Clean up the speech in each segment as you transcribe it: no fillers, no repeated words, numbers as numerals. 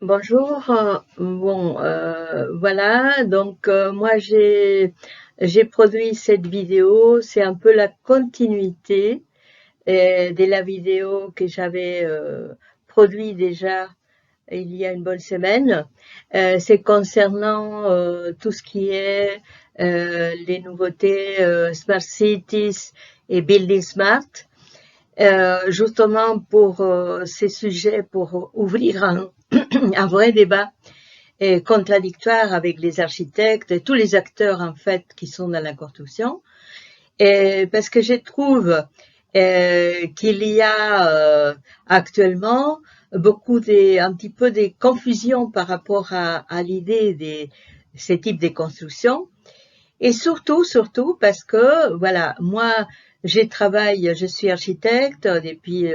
Bonjour. Voilà. Donc moi j'ai produit cette vidéo. C'est un peu la continuité de la vidéo que j'avais produit déjà il y a une bonne semaine. C'est concernant tout ce qui est les nouveautés Smart Cities et Building Smart. Justement pour ces sujets, pour ouvrir un vrai débat contradictoire avec les architectes et tous les acteurs en fait qui sont dans la construction. Et parce que je trouve qu'il y a actuellement un petit peu de confusion par rapport à l'idée de ces types de constructions. Et surtout parce que, voilà, moi, je suis architecte depuis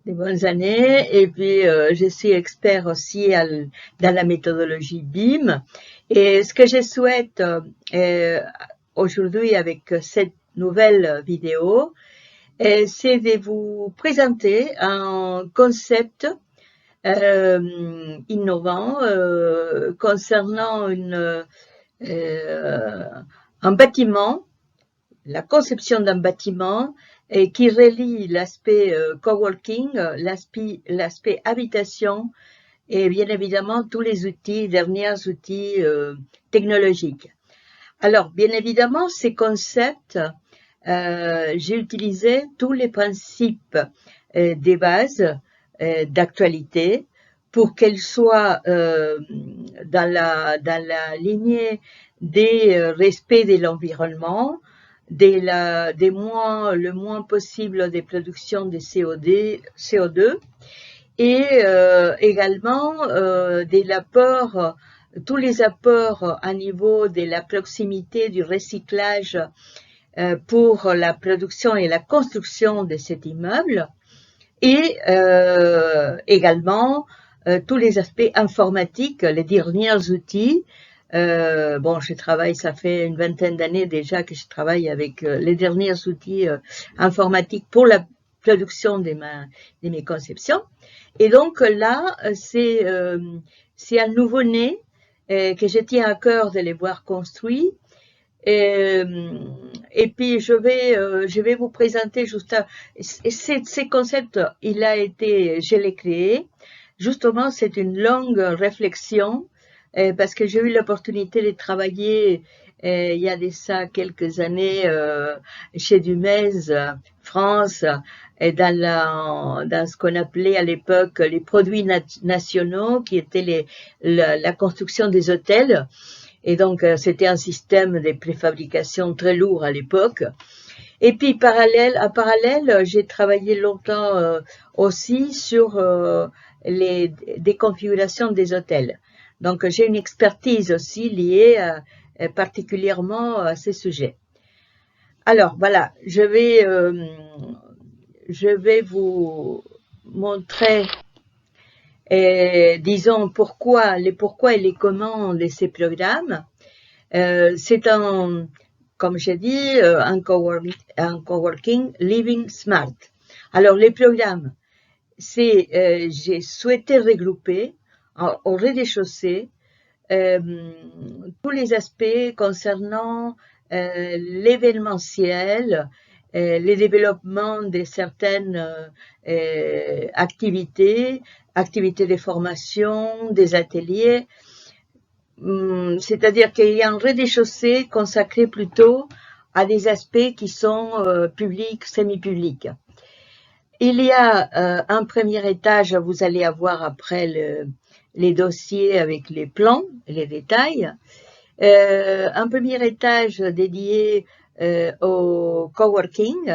des bonnes années, et puis je suis expert aussi dans la méthodologie BIM. Et ce que je souhaite aujourd'hui avec cette nouvelle vidéo, c'est de vous présenter un concept innovant concernant euh, un bâtiment, la conception d'un bâtiment qui relie l'aspect coworking, l'aspect habitation et bien évidemment tous les derniers outils technologiques. Alors, bien évidemment, ces concepts, j'ai utilisé tous les principes des bases d'actualité pour qu'elles soient dans la lignée des respects de l'environnement, le moins possible des productions de CO2 et également tous les apports à niveau de la proximité du recyclage pour la production et la construction de cet immeuble et également tous les aspects informatiques, les derniers outils. Ça fait une vingtaine d'années déjà que je travaille avec les derniers outils informatiques pour la production de mes conceptions. Et donc là, c'est un nouveau-né que je tiens à cœur de les voir construits. Et, et puis je vais vous présenter ces concepts. Je l'ai créé. Justement, c'est une longue réflexion parce que j'ai eu l'opportunité de travailler il y a de ça quelques années chez Dumez, France, et dans ce qu'on appelait à l'époque les produits nationaux, qui étaient la construction des hôtels. Et donc, c'était un système de préfabrication très lourd à l'époque. Et puis, parallèle, j'ai travaillé longtemps aussi sur des configurations des hôtels. Donc, j'ai une expertise aussi liée particulièrement à ces sujets. Alors, voilà, je vais vous montrer, disons, les pourquoi et les comment de ces programmes. C'est comme j'ai dit, un coworking living smart. Alors, les programmes, j'ai souhaité regrouper au rez-de-chaussée tous les aspects concernant l'événementiel, les développements de certaines activités de formation, des ateliers. C'est-à-dire qu'il y a un rez-de-chaussée consacré plutôt à des aspects qui sont publics, semi-publics. Il y a un premier étage, vous allez avoir après les dossiers avec les plans, les détails. Un premier étage dédié au coworking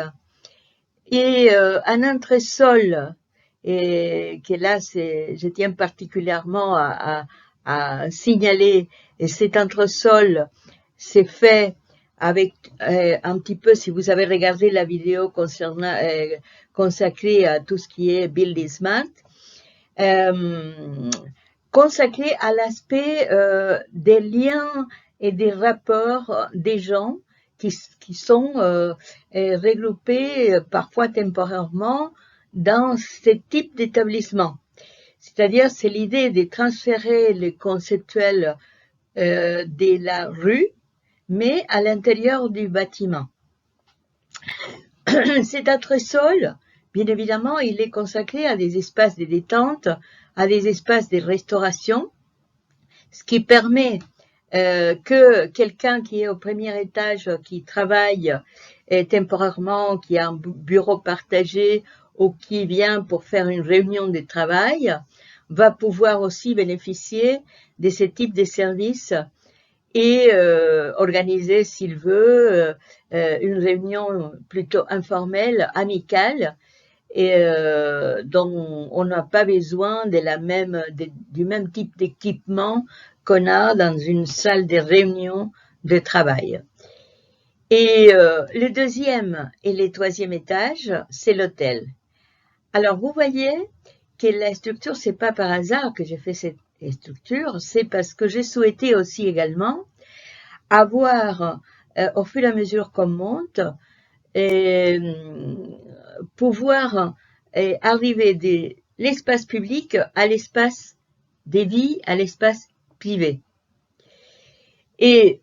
et un entresol et que là, je tiens particulièrement à signaler, et cet entresol, c'est fait avec un petit peu, si vous avez regardé la vidéo consacrée à tout ce qui est Building Smart, consacré à l'aspect des liens et des rapports des gens qui sont regroupés parfois temporairement dans ce type d'établissement. C'est-à-dire, c'est l'idée de transférer les conceptuels de la rue, mais à l'intérieur du bâtiment. Cet entresol, bien évidemment, il est consacré à des espaces de détente, à des espaces de restauration, ce qui permet que quelqu'un qui est au premier étage, qui travaille temporairement, qui a un bureau partagé ou qui vient pour faire une réunion de travail, va pouvoir aussi bénéficier de ce type de services et organiser, s'il veut, une réunion plutôt informelle, amicale, et dont on n'a pas besoin du même type d'équipement qu'on a dans une salle de réunion de travail. Et le deuxième et le troisième étage, c'est l'hôtel. Alors, vous voyez que la structure, c'est pas par hasard que j'ai fait cette structure, c'est parce que j'ai souhaité aussi également avoir, au fur et à mesure qu'on monte, pouvoir arriver de l'espace public à l'espace des vies, à l'espace privé. Et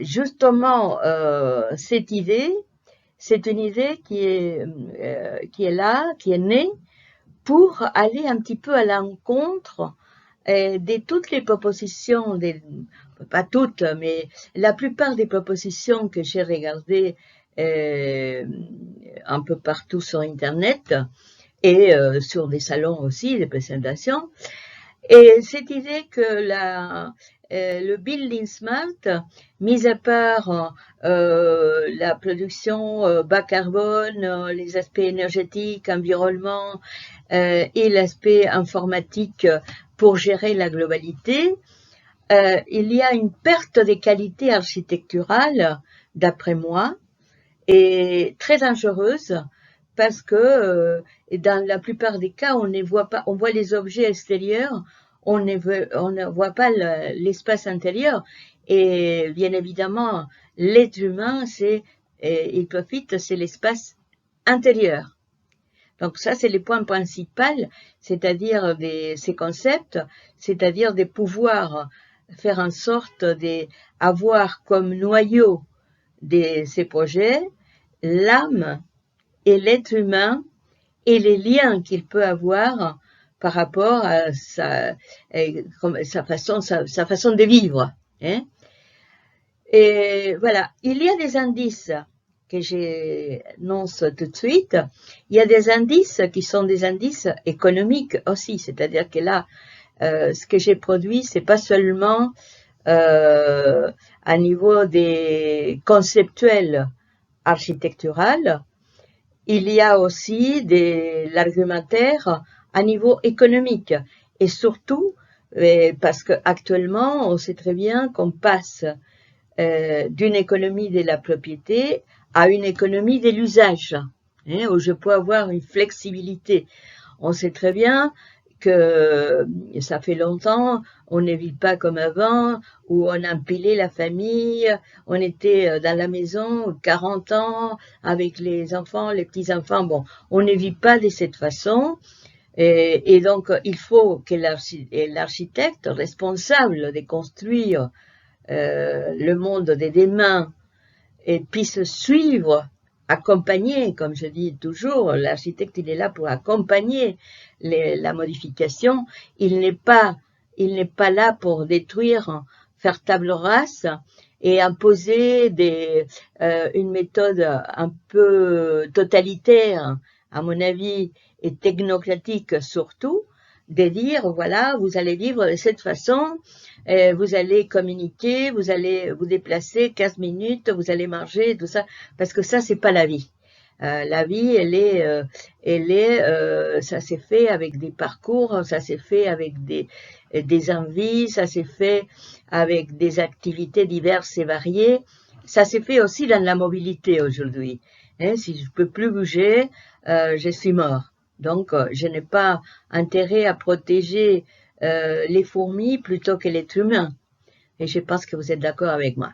justement, cette idée, c'est une idée qui est là, qui est née pour aller un petit peu à l'encontre de toutes les propositions, pas toutes, mais la plupart des propositions que j'ai regardées un peu partout sur Internet et sur des salons aussi, des présentations. Et cette idée que le building smart, mis à part la production bas carbone, les aspects énergétiques, environnement et l'aspect informatique pour gérer la globalité, il y a une perte des qualités architecturales, d'après moi, et très dangereuse parce que dans la plupart des cas, on ne voit pas, on voit les objets extérieurs, on ne voit pas l'espace intérieur. Et bien évidemment, l'être humain, il profite, c'est l'espace intérieur. Donc ça, c'est le point principal, c'est-à-dire ces concepts, c'est-à-dire de pouvoir faire en sorte d'avoir comme noyau de ces projets l'âme et l'être humain et les liens qu'il peut avoir par rapport à sa façon de vivre. Hein. Et voilà, il y a des indices que j'annonce tout de suite. Il y a des indices qui sont des indices économiques aussi, c'est-à-dire que là, ce que j'ai produit, c'est pas seulement à niveau des conceptuels architectural, il y a aussi l'argumentaire à niveau économique et surtout parce qu'actuellement on sait très bien qu'on passe d'une économie de la propriété à une économie de l'usage, hein, où je peux avoir une flexibilité. On sait très bien que ça fait longtemps, on ne vit pas comme avant, où on empilait la famille, on était dans la maison 40 ans avec les enfants, les petits-enfants. Bon, on ne vit pas de cette façon. Et donc, il faut que l'architecte responsable de construire le monde de demain et puisse suivre, accompagner, comme je dis toujours, l'architecte il est là pour accompagner la modification, il n'est pas là pour détruire, faire table rase et imposer une méthode un peu totalitaire, à mon avis, et technocratique surtout, de dire, voilà, vous allez vivre de cette façon, vous allez communiquer, vous allez vous déplacer 15 minutes, vous allez manger, tout ça, parce que ça, c'est pas la vie. La vie, ça s'est fait avec des parcours, ça s'est fait avec des envies, ça s'est fait avec des activités diverses et variées. Ça s'est fait aussi dans la mobilité aujourd'hui. Hein, si je peux plus bouger, je suis mort. Donc, je n'ai pas intérêt à protéger les fourmis plutôt que l'être humain. Et je pense que vous êtes d'accord avec moi.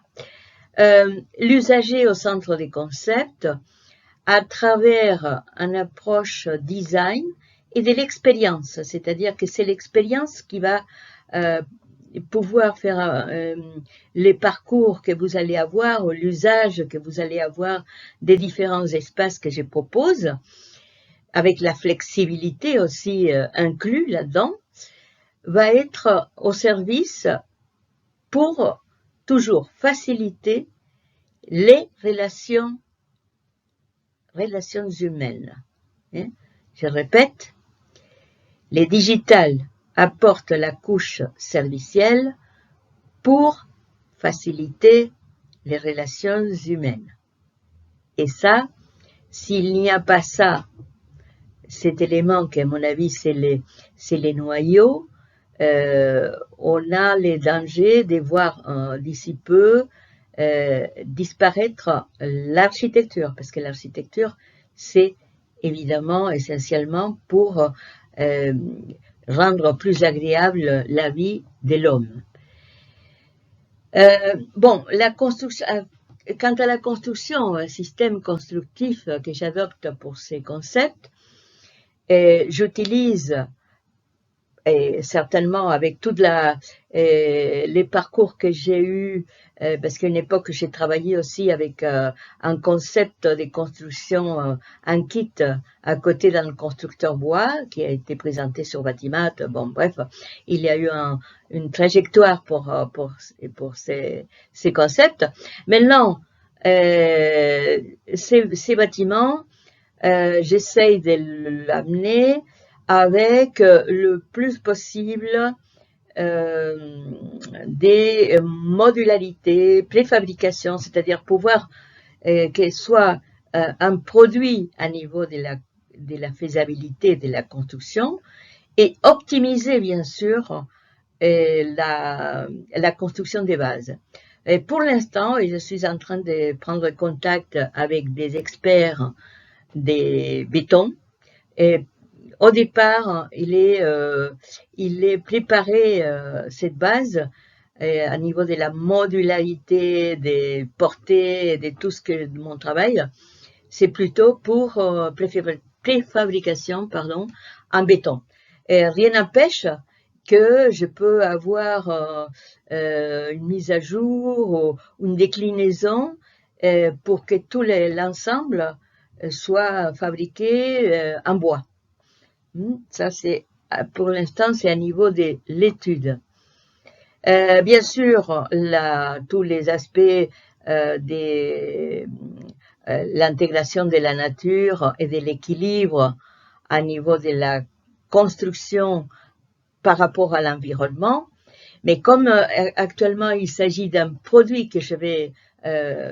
L'usager au centre des concepts, à travers une approche design et de l'expérience, c'est-à-dire que c'est l'expérience qui va pouvoir faire les parcours que vous allez avoir, ou l'usage que vous allez avoir des différents espaces que je propose, avec la flexibilité aussi inclus là-dedans, va être au service pour toujours faciliter les relations humaines. Je répète, les digitales apportent la couche servicielle pour faciliter les relations humaines. Et ça, s'il n'y a pas ça, cet élément qui à mon avis c'est les noyaux, on a les dangers de voir d'ici peu disparaître l'architecture, parce que l'architecture c'est évidemment essentiellement pour rendre plus agréable la vie de l'homme. Bon, la construction, quant à la construction, un système constructif que j'adopte pour ces concepts, j'utilise, et certainement avec toute les parcours que j'ai eus, parce qu'à une époque j'ai travaillé aussi avec un concept de construction, un kit à côté d'un constructeur bois qui a été présenté sur Batimat. Bon, bref, il y a eu une trajectoire pour ces concepts. Maintenant, ces bâtiments, j'essaye de l'amener avec le plus possible des modularités, préfabrication, c'est-à-dire pouvoir qu'il soit un produit à niveau de la faisabilité de la construction et optimiser bien sûr la construction des bases. Et pour l'instant, je suis en train de prendre contact avec des experts des bétons. Et au départ, il est préparé cette base à niveau de la modularité, des portées, de tout ce que de mon travail. C'est plutôt pour préfabrication, en béton. Et rien n'empêche que je peux avoir une mise à jour ou une déclinaison pour que tout l'ensemble soit fabriqué en bois. Ça, c'est, pour l'instant, c'est à niveau de l'étude. Bien sûr, tous les aspects l'intégration de la nature et de l'équilibre à niveau de la construction par rapport à l'environnement. Mais comme actuellement il s'agit d'un produit que je vais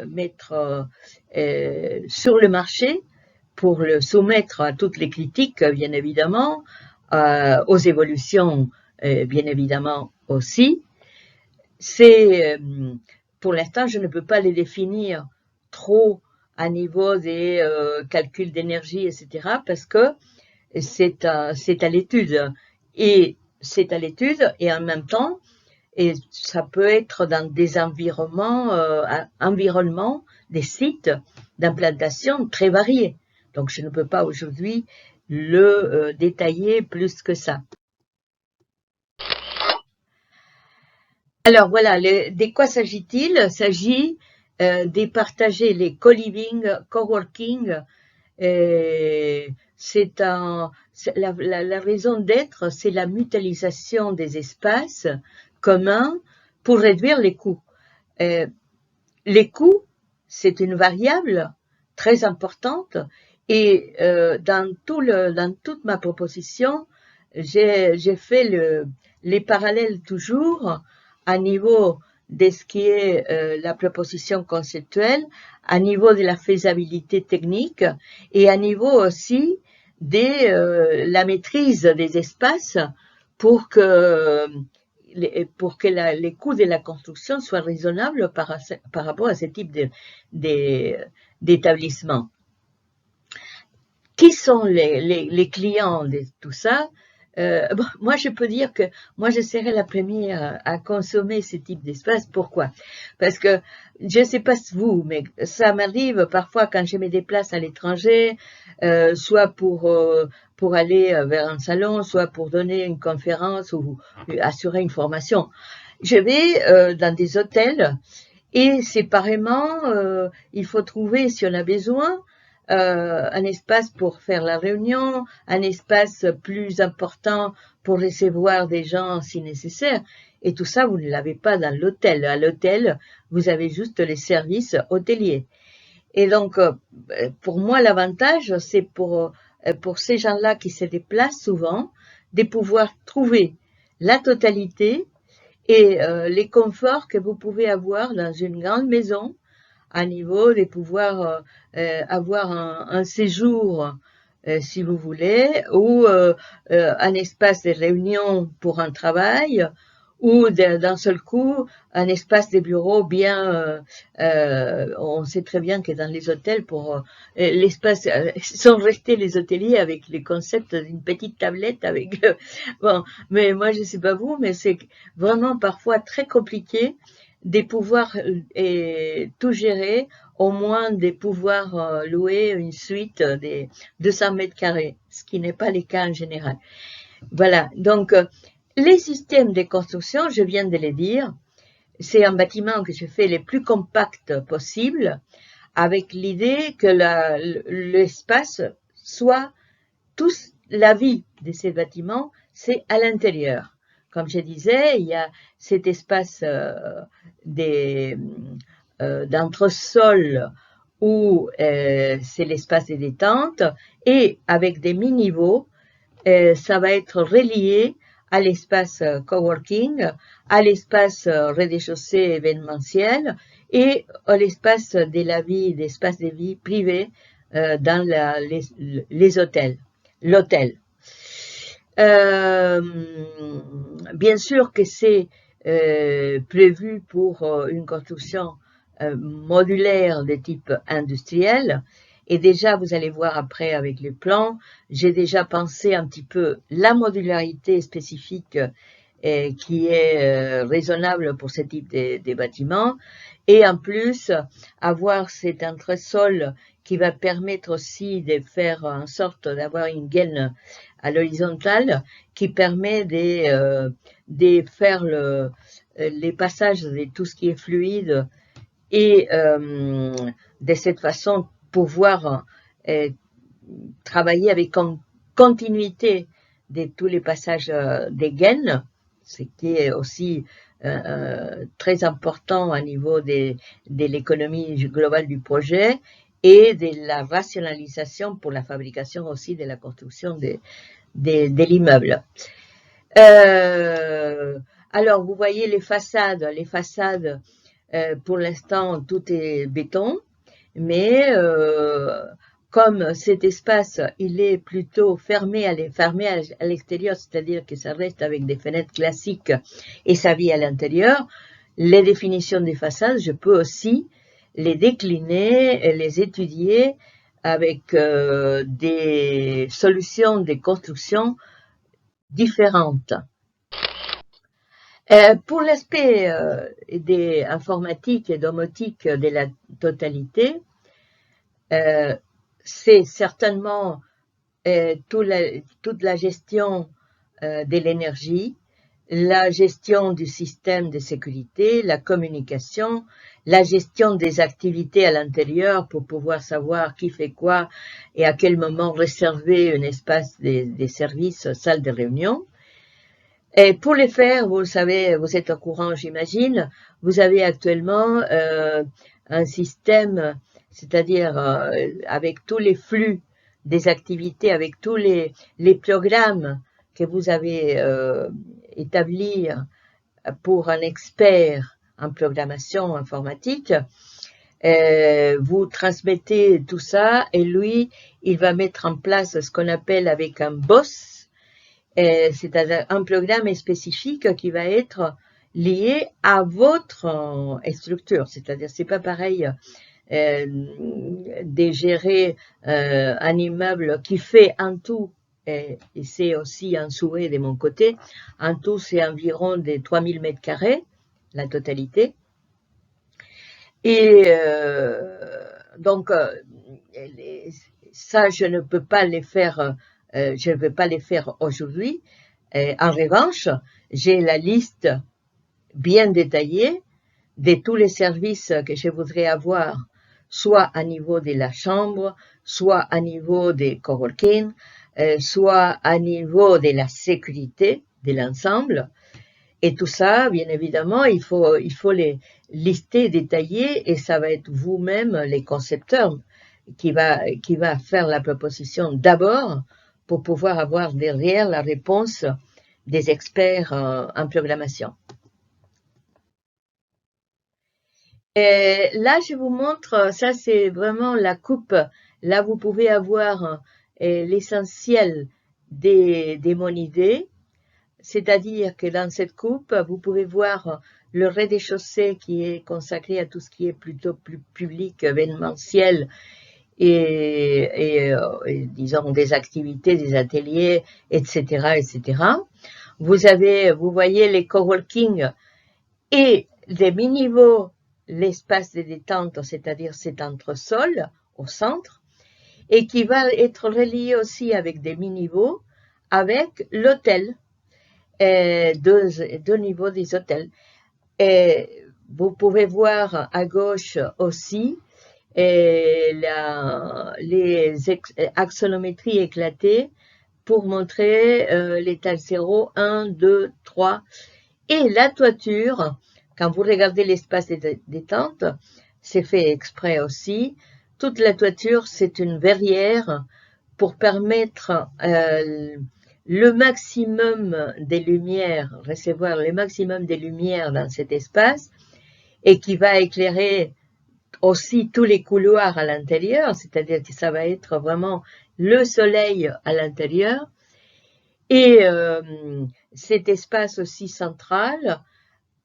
mettre sur le marché pour le soumettre à toutes les critiques, bien évidemment, aux évolutions, bien évidemment aussi, pour l'instant, je ne peux pas les définir trop à niveau des calculs d'énergie, etc., parce que c'est à l'étude. Et c'est à l'étude, et en même temps, et ça peut être dans des environnements, des sites d'implantation très variés. Donc, je ne peux pas aujourd'hui le détailler plus que ça. Alors voilà, de quoi s'agit-il? Il s'agit de partager les co-living, co-working. La raison d'être, c'est la mutualisation des espaces communs pour réduire les coûts. Les coûts, c'est une variable très importante et dans toute ma proposition, j'ai fait les parallèles toujours à niveau de ce qui est la proposition conceptuelle, à niveau de la faisabilité technique et à niveau aussi de la maîtrise des espaces pour que les coûts de la construction soient raisonnables par rapport à ce type d'établissement. Qui sont les clients de tout ça? Bon, moi, je peux dire que moi, je serai la première à consommer ce type d'espace. Pourquoi? Parce que je ne sais pas vous, mais ça m'arrive parfois quand je me déplace à l'étranger, soit pour pour aller vers un salon, soit pour donner une conférence ou assurer une formation. Je vais dans des hôtels et séparément, il faut trouver, si on a besoin, un espace pour faire la réunion, un espace plus important pour recevoir des gens si nécessaire. Et tout ça, vous ne l'avez pas dans l'hôtel. À l'hôtel, vous avez juste les services hôteliers. Et donc, pour moi, l'avantage, c'est pour ces gens-là qui se déplacent souvent, de pouvoir trouver la totalité et les conforts que vous pouvez avoir dans une grande maison, à niveau de pouvoir avoir un séjour, si vous voulez, ou un espace de réunion pour un travail, ou d'un seul coup un espace de bureau bien. On sait très bien que dans les hôtels, pour l'espace, sont restés les hôteliers avec les concepts d'une petite tablette avec. Bon, mais moi je sais pas vous, mais c'est vraiment parfois très compliqué de pouvoir tout gérer, au moins de pouvoir louer une suite des 200 mètres carrés, ce qui n'est pas le cas en général. Voilà, donc les systèmes de construction, je viens de les dire, c'est un bâtiment que je fais le plus compact possible, avec l'idée que l'espace soit la vie de ces bâtiments, c'est à l'intérieur. Comme je disais, il y a cet espace d'entresol où c'est l'espace de détente et avec des mi-niveaux, ça va être relié à l'espace coworking, à l'espace rez-de-chaussée événementiel et à l'espace de la vie, d'espace de vie privé dans les hôtels, l'hôtel. Bien sûr que c'est prévu pour une construction modulaire de type industriel. Et déjà, vous allez voir après avec les plans, j'ai déjà pensé un petit peu la modularité spécifique qui est raisonnable pour ce type de bâtiments. Et en plus, avoir cet entresol qui va permettre aussi de faire en sorte d'avoir une gaine à l'horizontale qui permet de faire les passages de tout ce qui est fluide et de cette façon pouvoir travailler avec une continuité de tous les passages des gaines, ce qui est aussi très important au niveau de l'économie globale du projet et de la rationalisation pour la fabrication aussi de la construction de l'immeuble. Alors, vous voyez les façades. Les façades, pour l'instant, tout est béton, mais comme cet espace, il est plutôt fermé à l'extérieur, c'est-à-dire que ça reste avec des fenêtres classiques et ça vit à l'intérieur, les définitions des façades, je peux aussi les décliner et les étudier avec des solutions de construction différentes. Pour l'aspect des informatiques et domotique de la totalité, c'est certainement toute la gestion de l'énergie, la gestion du système de sécurité, la communication, la gestion des activités à l'intérieur pour pouvoir savoir qui fait quoi et à quel moment réserver un espace des services, salle de réunion. Et pour les faire, vous le savez, vous êtes au courant, j'imagine, vous avez actuellement un système, c'est-à-dire avec tous les flux des activités, avec tous les programmes que vous avez établis pour un expert en programmation informatique, vous transmettez tout ça et lui, il va mettre en place ce qu'on appelle avec un BOSS, c'est-à-dire un programme spécifique qui va être lié à votre structure. C'est-à-dire, c'est pas pareil de gérer un immeuble qui fait en tout, et c'est aussi un souhait de mon côté, en tout c'est environ des 3000 mètres carrés, la totalité. Et donc, ça, je ne peux pas les faire je ne vais pas les faire aujourd'hui. En revanche, j'ai la liste bien détaillée de tous les services que je voudrais avoir, soit à niveau de la chambre, soit à niveau des coworking, soit à niveau de la sécurité de l'ensemble. Et tout ça, bien évidemment, il faut les lister, détailler, et ça va être vous-même, les concepteurs, qui va faire la proposition d'abord pour pouvoir avoir derrière la réponse des experts en programmation. Et là, je vous montre, ça c'est vraiment la coupe. Là, vous pouvez avoir l'essentiel de mon idée. C'est-à-dire que dans cette coupe, vous pouvez voir le rez-de-chaussée qui est consacré à tout ce qui est plutôt plus public, événementiel et disons des activités, des ateliers, etc., etc. Vous voyez les coworking et des mi-niveaux, l'espace de détente, c'est-à-dire cet entresol au centre, et qui va être relié aussi avec des mi-niveaux avec l'hôtel. Deux niveaux des hôtels. Et vous pouvez voir à gauche aussi les axonométries éclatées pour montrer l'étal 0, 1, 2, 3. Et la toiture, quand vous regardez l'espace de détente, c'est fait exprès aussi. Toute la toiture, c'est une verrière pour permettre le maximum des lumières, recevoir le maximum des lumières dans cet espace, et qui va éclairer aussi tous les couloirs à l'intérieur, c'est-à-dire que ça va être vraiment le soleil à l'intérieur. Et cet espace aussi central,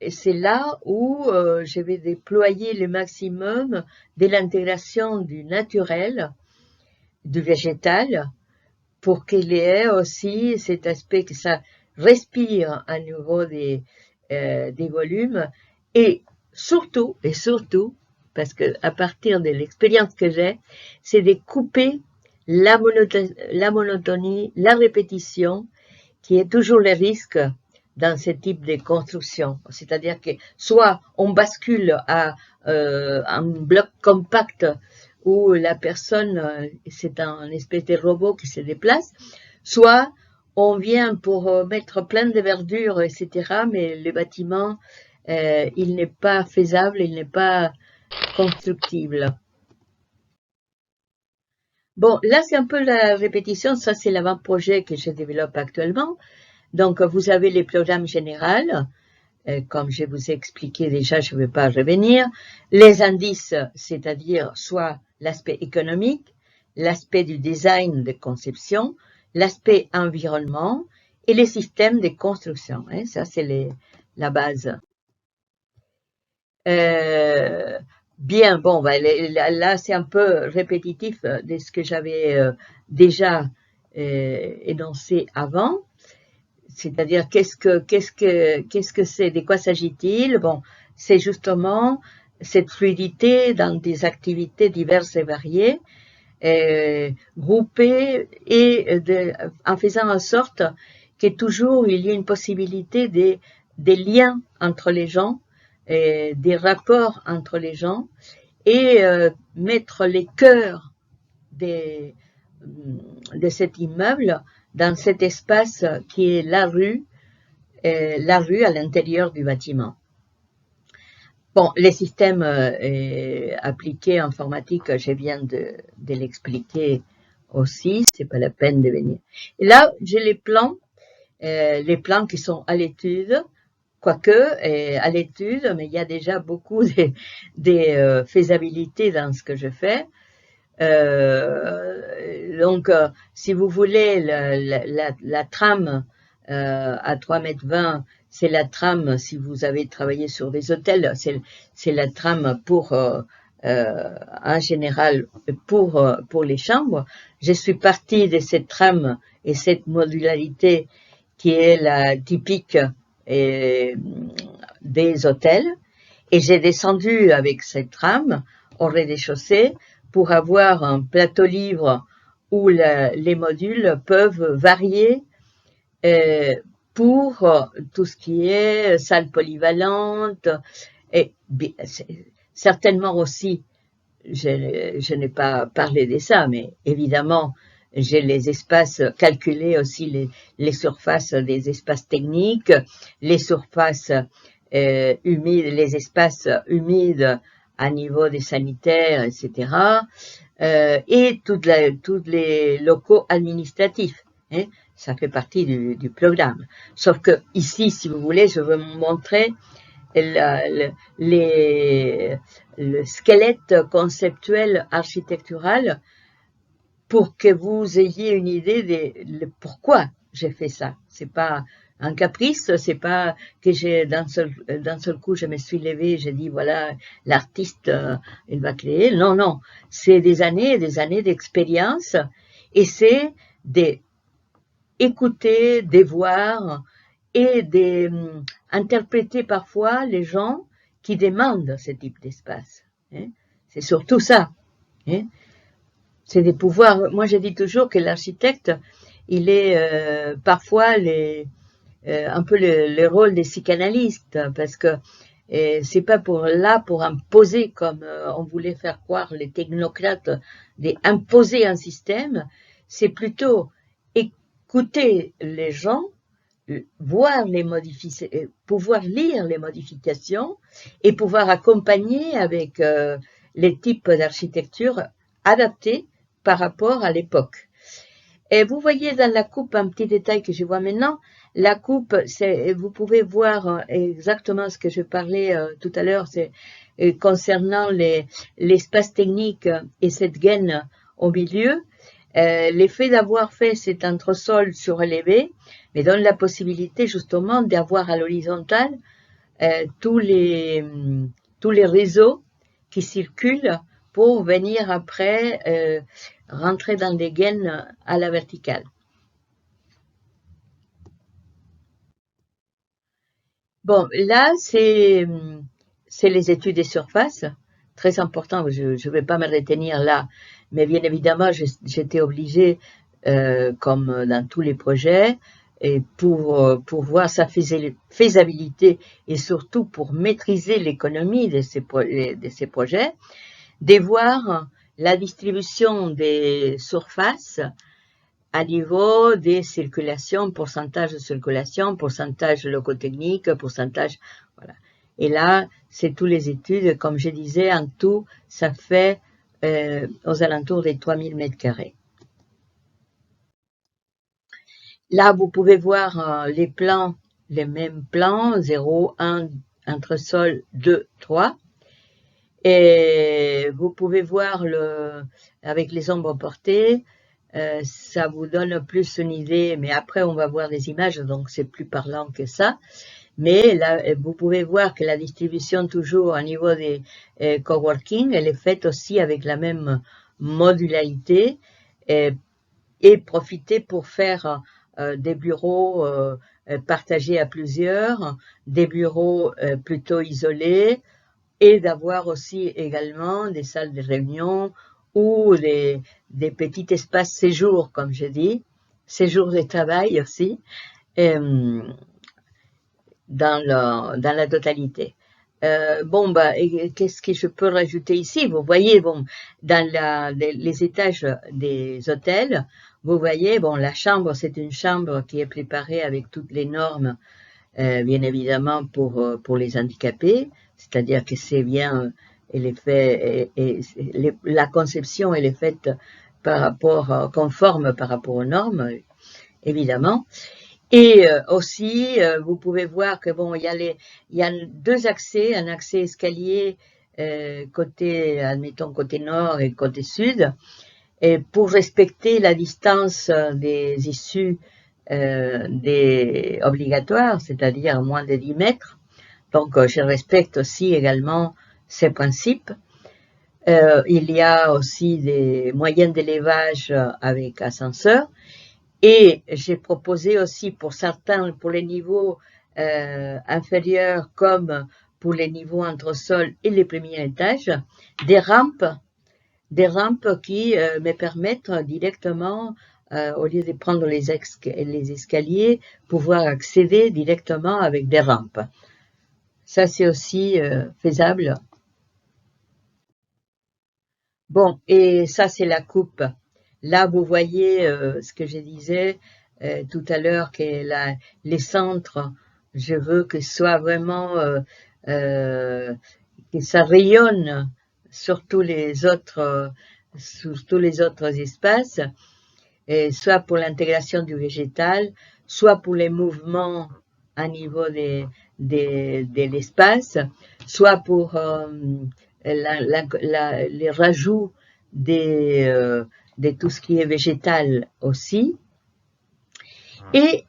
c'est là où je vais déployer le maximum de l'intégration du naturel, du végétal, pour qu'il y ait aussi cet aspect que ça respire à niveau des volumes, et surtout, parce que à partir de l'expérience que j'ai, c'est de couper la monotonie, la répétition, qui est toujours le risque dans ce type de construction. C'est-à-dire que soit on bascule à un bloc compact où la personne, c'est un espèce de robot qui se déplace, soit on vient pour mettre plein de verdure, etc., mais le bâtiment, il n'est pas faisable, il n'est pas constructible. Bon, là, c'est un peu la répétition, ça c'est l'avant-projet que je développe actuellement. Donc, vous avez les programmes généraux, comme je vous ai expliqué déjà, je ne vais pas revenir. Les indices, c'est-à-dire soit l'aspect économique, l'aspect du design de conception, l'aspect environnement et les systèmes de construction. Hein, ça, c'est la base. Bien, bon, là, c'est un peu répétitif de ce que j'avais déjà énoncé avant. C'est-à-dire, qu'est-ce que c'est, de quoi s'agit-il? Bon, c'est justement cette fluidité dans des activités diverses et variées, groupées et en faisant en sorte que toujours il y ait une possibilité des liens entre les gens, des rapports entre les gens, et mettre les cœurs de cet immeuble dans cet espace qui est la rue à l'intérieur du bâtiment. Bon, les systèmes appliqués informatiques, je viens de l'expliquer aussi, c'est pas la peine de venir. Et là, j'ai les plans qui sont à l'étude, quoique à l'étude, mais il y a déjà beaucoup des faisabilités dans ce que je fais. Donc, si vous voulez, la trame à 3,20 m, c'est la trame, si vous avez travaillé sur des hôtels, c'est la trame pour, en général, pour les chambres. Je suis partie de cette trame et cette modularité qui est la typique des hôtels, et j'ai descendu avec cette trame au rez-de-chaussée pour avoir un plateau livre où les modules peuvent varier pour tout ce qui est salle polyvalente et certainement aussi, je n'ai pas parlé de ça, mais évidemment, j'ai les espaces calculés aussi, les surfaces des espaces techniques, les surfaces humides, les espaces humides à niveau des sanitaires, etc. Et tous les locaux administratifs. Hein, ça fait partie du programme. Sauf que ici, si vous voulez, je veux vous montrer le squelette conceptuel architectural pour que vous ayez une idée de pourquoi j'ai fait ça. C'est pas un caprice, c'est pas que d'un seul coup je me suis levée, j'ai dit voilà l'artiste il va créer. Non, non, c'est des années et des années d'expérience et c'est d'écouter, de voir et d'interpréter parfois les gens qui demandent ce type d'espace. Hein. C'est surtout ça. Hein. C'est des pouvoirs. Moi, je dis toujours que l'architecte, il est parfois un peu le rôle des psychanalystes, parce que c'est pas pour imposer comme on voulait faire croire les technocrates, d'imposer un système. C'est plutôt écouter les gens, voir les modifications, pouvoir lire les modifications et pouvoir accompagner avec les types d'architecture adaptés par rapport à l'époque. Et vous voyez dans la coupe un petit détail que je vois maintenant. La coupe, vous pouvez voir exactement ce que je parlais tout à l'heure, c'est concernant l'espace technique et cette gaine au milieu. L'effet d'avoir fait cet entresol surélevé me donne la possibilité justement d'avoir à l'horizontale tous les réseaux qui circulent pour venir après rentrer dans des gaines à la verticale. Bon, là, c'est les études des surfaces, très important, je ne vais pas me retenir là, mais bien évidemment, j'étais obligée, comme dans tous les projets, et pour voir sa faisabilité et surtout pour maîtriser l'économie de ces projets, de voir la distribution des surfaces à niveau des circulations, pourcentage de circulation, pourcentage locotechnique, pourcentage, voilà. Et là, c'est toutes les études, comme je disais, en tout, ça fait aux alentours des 3000 mètres carrés. Là, vous pouvez voir les plans, les mêmes plans, 0, 1, entresol, 2, 3. Et vous pouvez voir avec les ombres portées, ça vous donne plus une idée, mais après on va voir des images, donc c'est plus parlant que ça. Mais là, vous pouvez voir que la distribution toujours au niveau des coworking, elle est faite aussi avec la même modularité et profiter pour faire des bureaux partagés à plusieurs, des bureaux plutôt isolés, et d'avoir aussi également des salles de réunion ou des petits espaces séjours, comme je dis, séjours de travail aussi, dans la totalité. Bon, qu'est-ce que je peux rajouter ici? Vous voyez, bon, dans les étages des hôtels, vous voyez, bon, la chambre, c'est une chambre qui est préparée avec toutes les normes, bien évidemment, pour les handicapés, c'est-à-dire que c'est bien, elle est faite, la conception, elle est faite par rapport, conforme par rapport aux normes, évidemment. Et aussi, vous pouvez voir que bon, il y a deux accès, un accès escalier côté, admettons côté nord et côté sud, et pour respecter la distance des issues des obligatoires, c'est-à-dire moins de 10 mètres. Donc, je respecte aussi également ces principes. Il y a aussi des moyens d'élevage avec ascenseur. Et j'ai proposé aussi pour certains, pour les niveaux inférieurs comme pour les niveaux entre sol et les premiers étages, des rampes des rampes qui me permettent directement, au lieu de prendre les escaliers, pouvoir accéder directement avec des rampes. Ça, c'est aussi faisable. Bon, et ça, c'est la coupe. Là, vous voyez ce que je disais tout à l'heure, que les centres, je veux que ce soit vraiment, que ça rayonne sur tous les autres espaces, et soit pour l'intégration du végétal, soit pour les mouvements à niveau de l'espace, soit pour les rajouts de tout ce qui est végétal aussi. Et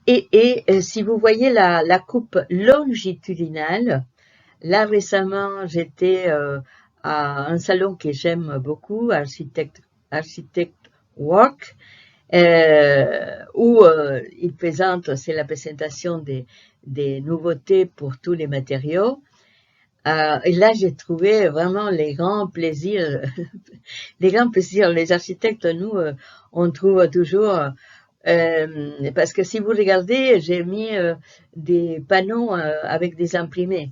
si vous voyez la coupe longitudinale, là récemment j'étais à un salon que j'aime beaucoup, Architect Work, où il présente, c'est la présentation des nouveautés pour tous les matériaux. Et là, j'ai trouvé vraiment les grands plaisirs, les grands plaisirs. Les architectes, nous, on trouve toujours, parce que si vous regardez, j'ai mis des panneaux avec des imprimés.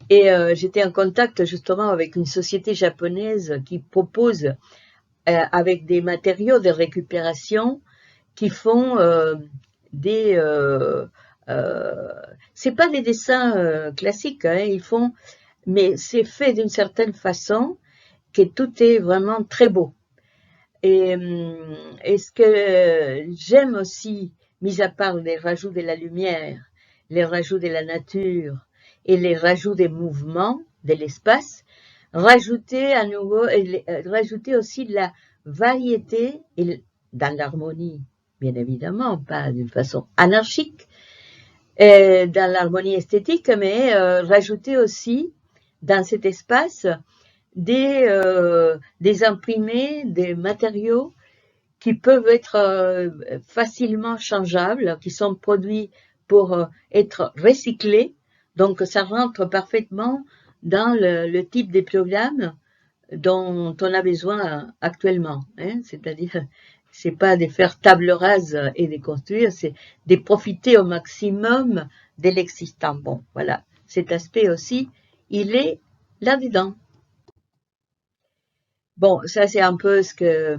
Et j'étais en contact justement avec une société japonaise qui propose, avec des matériaux de récupération, qui font c'est pas des dessins classiques, hein, ils font, mais c'est fait d'une certaine façon que tout est vraiment très beau. Et ce que j'aime aussi, mis à part les rajouts de la lumière, les rajouts de la nature et les rajouts des mouvements de l'espace, rajouter à nouveau, rajouter aussi de la variété et dans l'harmonie, bien évidemment, pas d'une façon anarchique, dans l'harmonie esthétique, mais rajouter aussi dans cet espace des imprimés, des matériaux qui peuvent être facilement changeables, qui sont produits pour être recyclés. Donc, ça rentre parfaitement dans le type de programme dont on a besoin actuellement. Hein, c'est-à-dire, c'est pas de faire table rase et de construire, c'est de profiter au maximum de l'existant. Bon, voilà. Cet aspect aussi, il est là-dedans. Bon, ça c'est un peu ce que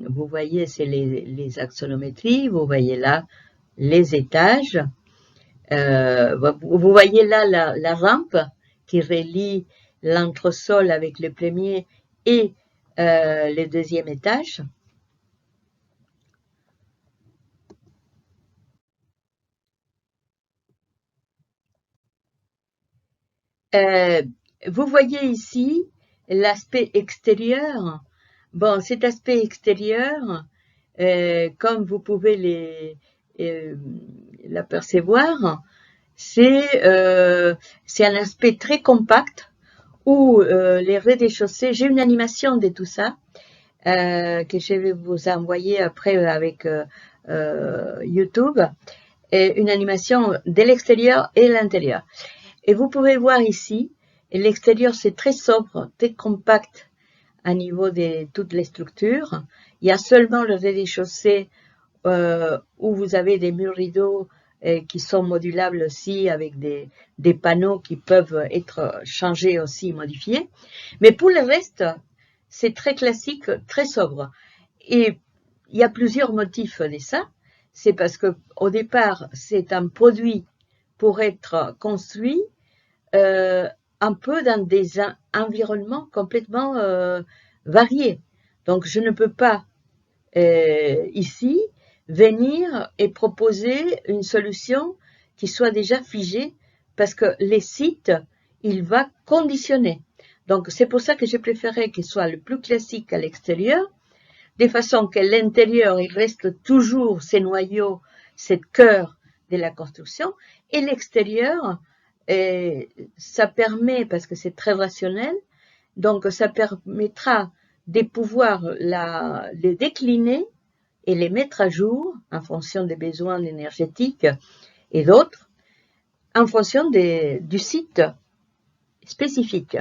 vous voyez, c'est les axonométries. Vous voyez là les étages. Vous voyez là la rampe qui relie l'entresol avec le premier et le deuxième étage. Vous voyez ici l'aspect extérieur. Bon, cet aspect extérieur, comme vous pouvez l'apercevoir, c'est un aspect très compact où les rez-de-chaussée, j'ai une animation de tout ça que je vais vous envoyer après avec YouTube, et une animation de l'extérieur et l'intérieur. Et vous pouvez voir ici, l'extérieur c'est très sobre, très compact à niveau de toutes les structures. Il y a seulement le rez-de-chaussée où vous avez des murs rideaux qui sont modulables aussi avec des panneaux qui peuvent être changés aussi, modifiés. Mais pour le reste, c'est très classique, très sobre. Et il y a plusieurs motifs de ça. C'est parce que au départ, c'est un produit pour être construit un peu dans des environnements complètement variés. Donc, je ne peux pas ici venir et proposer une solution qui soit déjà figée parce que les sites, il va conditionner. Donc, c'est pour ça que j'ai préféré qu'il soit le plus classique à l'extérieur, de façon que l'intérieur, il reste toujours ces noyaux, cette cœur de la construction, et l'extérieur, ça permet, parce que c'est très rationnel, donc ça permettra de pouvoir les décliner et les mettre à jour en fonction des besoins énergétiques et d'autres, en fonction du site spécifique.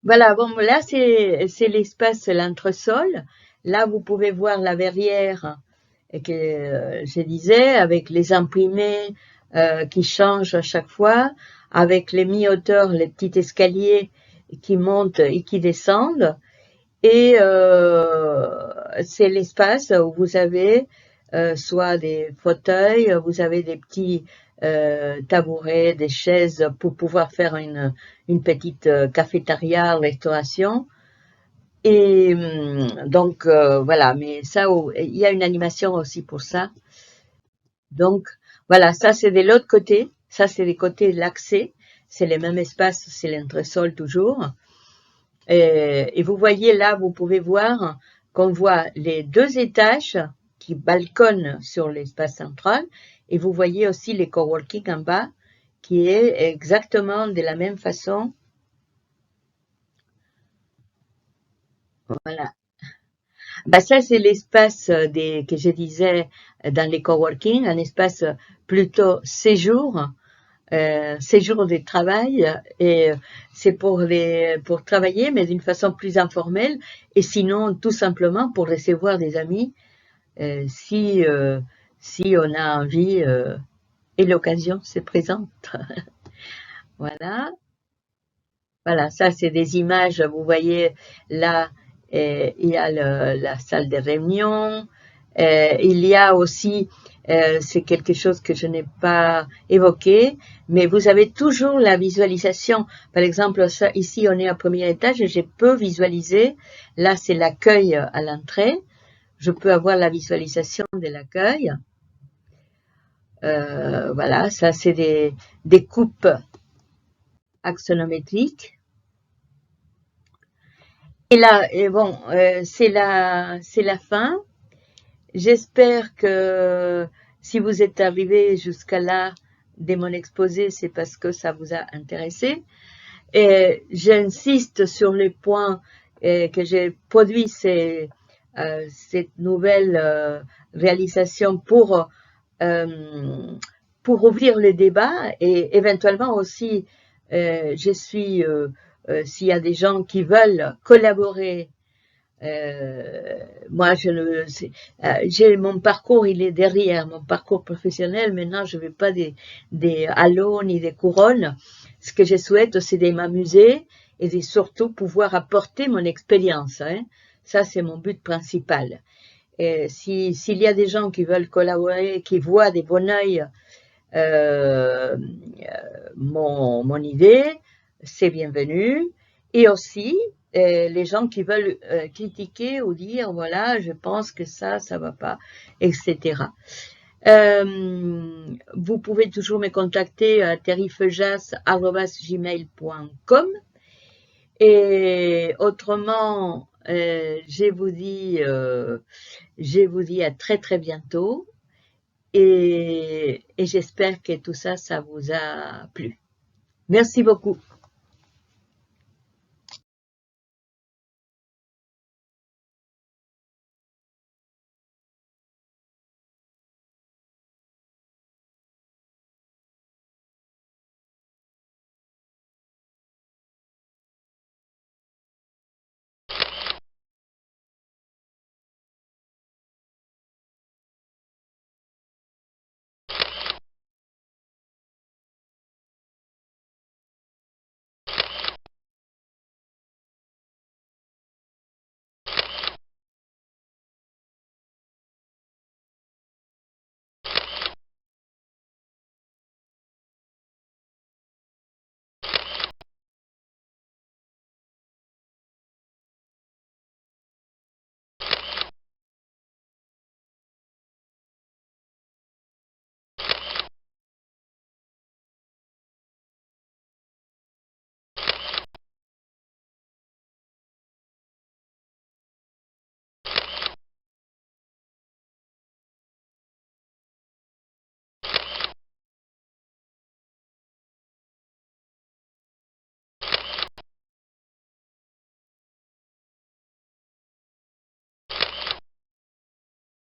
Voilà, bon, là, c'est l'espace, l'entresol. Là, vous pouvez voir la verrière que je disais, avec les imprimés qui changent à chaque fois, avec les mi-hauteurs, les petits escaliers qui montent et qui descendent. Et c'est l'espace où vous avez soit des fauteuils, vous avez des petits tabourets, des chaises pour pouvoir faire une petite cafétéria, restauration. Et donc voilà, mais ça, il y a une animation aussi pour ça. Donc voilà, ça c'est de l'autre côté, ça c'est des côtés de l'accès, c'est les mêmes espaces, c'est l'entresol toujours. Et vous voyez là, vous pouvez voir qu'on voit les deux étages qui balconnent sur l'espace central, et vous voyez aussi les coworking en bas, qui est exactement de la même façon. Voilà. Bah ça, c'est l'espace que je disais dans les coworking, un espace plutôt séjour, séjour de travail, et c'est pour travailler, mais d'une façon plus informelle, et sinon tout simplement pour recevoir des amis si si on a envie et l'occasion se présente. Voilà. Voilà, ça c'est des images, vous voyez là, il y a la salle de réunion, il y a aussi, c'est quelque chose que je n'ai pas évoqué, mais vous avez toujours la visualisation. Par exemple, ça, ici on est au premier étage et je peux visualiser, là c'est l'accueil à l'entrée, je peux avoir la visualisation de l'accueil. Voilà, ça c'est des coupes axonométriques. Et là, et bon, c'est la fin. J'espère que si vous êtes arrivé jusqu'à là de mon exposé, c'est parce que ça vous a intéressé. Et j'insiste sur les points que j'ai produit cette nouvelle réalisation pour ouvrir le débat et éventuellement aussi, je suis s'il y a des gens qui veulent collaborer, moi je ne, j'ai mon parcours, il est derrière mon parcours professionnel. Maintenant, je veux pas des halos ni des couronnes. Ce que je souhaite, c'est de m'amuser et de surtout pouvoir apporter mon expérience. Hein. Ça, c'est mon but principal. Et s'il y a des gens qui veulent collaborer, qui voient des bons œil mon idée, c'est bienvenu. Et aussi, les gens qui veulent critiquer ou dire, voilà, je pense que ça va pas, etc. Vous pouvez toujours me contacter à terryfeujas@gmail.com. Et autrement, je vous dis à très très bientôt. Et j'espère que tout ça, ça vous a plu. Merci beaucoup.